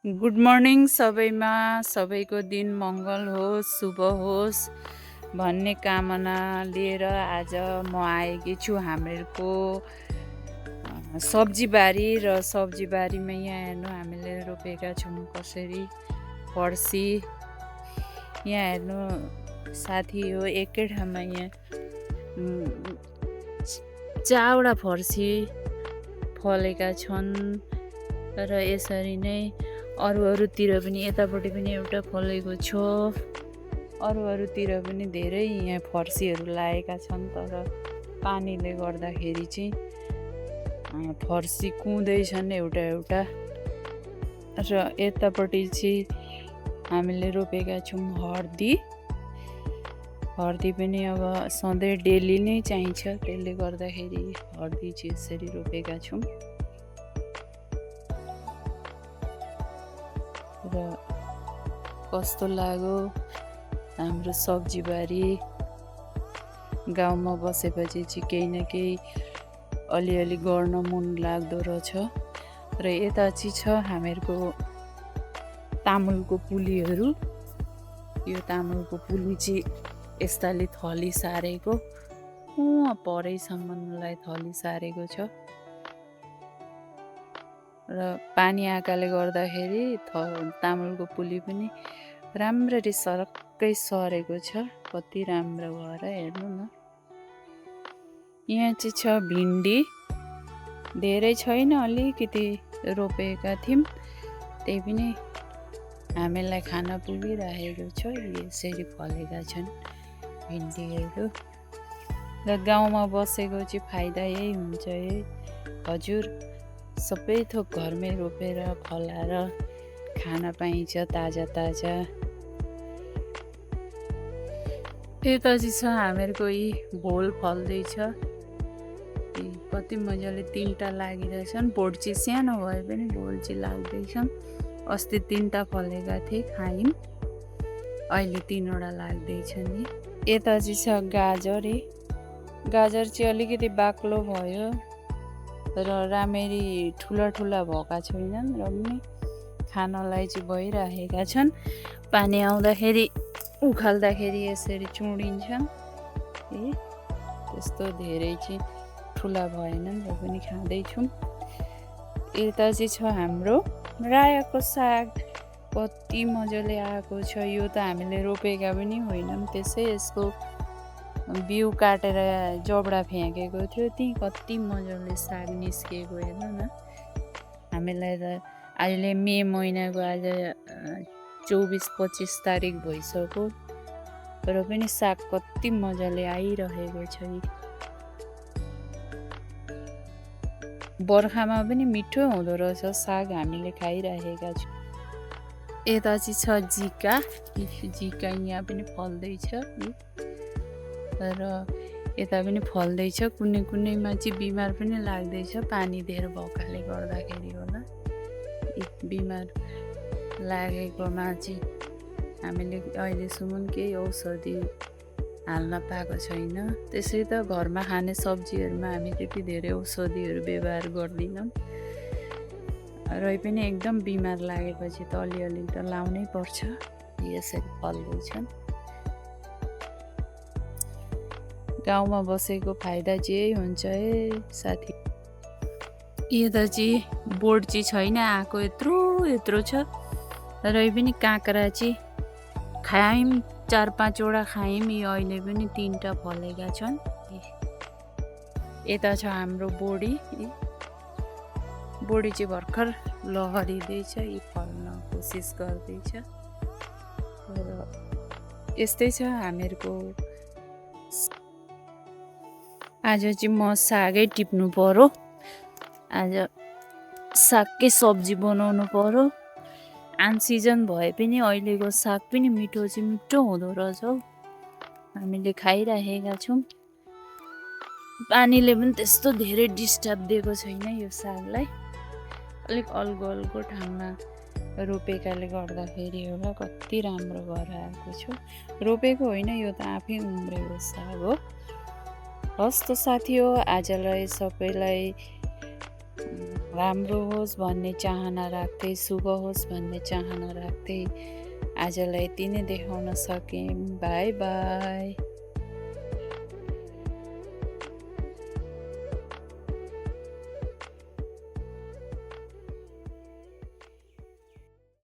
Good morning सबैमा सबैको दिन मङ्गल होस् शुभ होस् भन्ने कामना लिएर आज म आएकी छु हामीहरूको सब्जीबारी र सब्जीबारीमा यहाँ हेर्नु हामीले रोपेका छौँ कसरी फर्सी। यहाँ हेर्नु साथी हो एकै ठाउँमा यहाँ 4वटा फर्सी फलेका छन् र यसरी नै अरूतिर पनि यतापट्टि पनि एउटा फलेको छ। अरूतिर पनि धेरै यहाँ फर्सीहरू लागेका छन् तर पानीले गर्दाखेरि चाहिँ फर्सी कुँदैछन् एउटा एउटा। र यतापट्टि चाहिँ हामीले रोपेका छौँ हर्दी पनि अब सधैँ डेली नै चाहिन्छ, त्यसले गर्दाखेरि हर्दी चाहिँ यसरी रोपेका छौँ। र कस्तो लाग्यो हाम्रो सब्जीबारी। गाउँमा बसेपछि चाहिँ केही न केही अलिअलि गर्न मन लाग्दो रहेछ। र यता चाहिँ छ हामीहरूको तामुलको पुलीहरू। यो तामुलको पुली चाहिँ यस्ताले थली सारेको परैसम्मलाई थली सारेको छ। र पानी आएकाले गर्दाखेरि तामुलको पुली पनि राम्ररी सरक्कै सरेको छ। कति राम्रो भएर हेर्नु न। यहाँ चाहिँ छ भिन्डी, धेरै छैन, अलिकति रोपेका थियौँ, त्यही पनि हामीलाई खान पुगिरहेको छ। यसरी फलेका छन् भिन्डीहरू। र गाउँमा बसेको चाहिँ फाइदा यही हुन्छ है हजुर, सबै थोक घरमै रोपेर फलाएर खान पाइन्छ ताजा ताजा। यता चाहिँ छ हामीहरूको यी भोल फल्दैछ, कति मजाले 3टा लागिरहेछन्। बोट चाहिँ सानो भए पनि भोल चाहिँ लाग्दैछन्। अस्ति 3टा फलेका थिए, खायौँ, अहिले 3वटा लाग्दैछन् नि। यता चाहिँ छ गाजर चाहिँ अलिकति बाक्लो भयो र राम्ररी ठुला भएका छैनन् र पनि खानलाई चाहिँ भइरहेका छन्। पानी आउँदाखेरि उखाल्दाखेरि यसरी चुडिन्छन्। त्यस्तो धेरै चाहिँ ठुला भएनन् र पनि खाँदैछौँ। यता चाहिँ छ हाम्रो रायोको साग, कति मजाले आएको छ। यो त हामीले रोपेका पनि होइनौँ, त्यसै यसको बिउ काटेर जबडा फ्याँकेको थियो, त्यही कति मजाले साग निस्किएको हेर्नु न। हामीलाई त अहिले मे महिनाको आज 24-25 तारिक भइसक्यो र पनि साग कति मजाले आइरहेको छ। बर्खामा पनि मिठो हुँदो रहेछ साग, हामीले खाइरहेका छौँ। यता चाहिँ छ जिका यहाँ पनि फल्दैछ र यता पनि फल्दैछ। कुनैमा चाहिँ बिमार पनि लाग्दैछ, पानी धेरै भएकाले गर्दाखेरि होला। बिमार लागेकोमा चाहिँ हामीले अहिलेसम्म केही औषधि हाल्न पाएको छैन। त्यसै त घरमा खाने सब्जीहरूमा हामी त्यति धेरै औषधिहरू व्यवहार गर्दैनौँ। र पनि एकदम बिमार लागेपछि त अलिअलि त लाउनै पर्छ। यसरी फल्दैछन्। गाउँमा बसेको फाइदा चाहिँ यही हुन्छ है साथी। यता चाहिँ बोट चाहिँ छैन, आएको यत्रो छ। र पनि काँक्रा चाहिँ खायौँ, 4-5वटा खायौँ। यो अहिले पनि 3टा फलेका छन्। यता छ हाम्रो बोडी चाहिँ भर्खर लहरिँदैछ, यी फल्न कोसिस गर्दैछ। र यस्तै छ हामीहरूको। आज चाहिँ म सागै टिप्नु पर्यो, आज सागकै सब्जी बनाउनु पर्यो। अनसिजन भए पनि अहिलेको साग पनि मिठो हुँदो रहेछ हौ, हामीले खाइरहेका छौँ। पानीले पनि त्यस्तो धेरै डिस्टर्ब दिएको छैन यो सागलाई। अलिक अल्गो ठाउँमा रोपेकाले गर्दाखेरि होला कति राम्रो भएर आएको छ। रोपेको होइन, यो त आफै उम्रेको साग हो। हस् त साथी हो, आजलाई सबैलाई राम्रो होस् भन्ने चाहना राख्दै, शुभ होस् भन्ने चाहना राख्दै आजलाई यति नै देखाउन सकेँ। By by.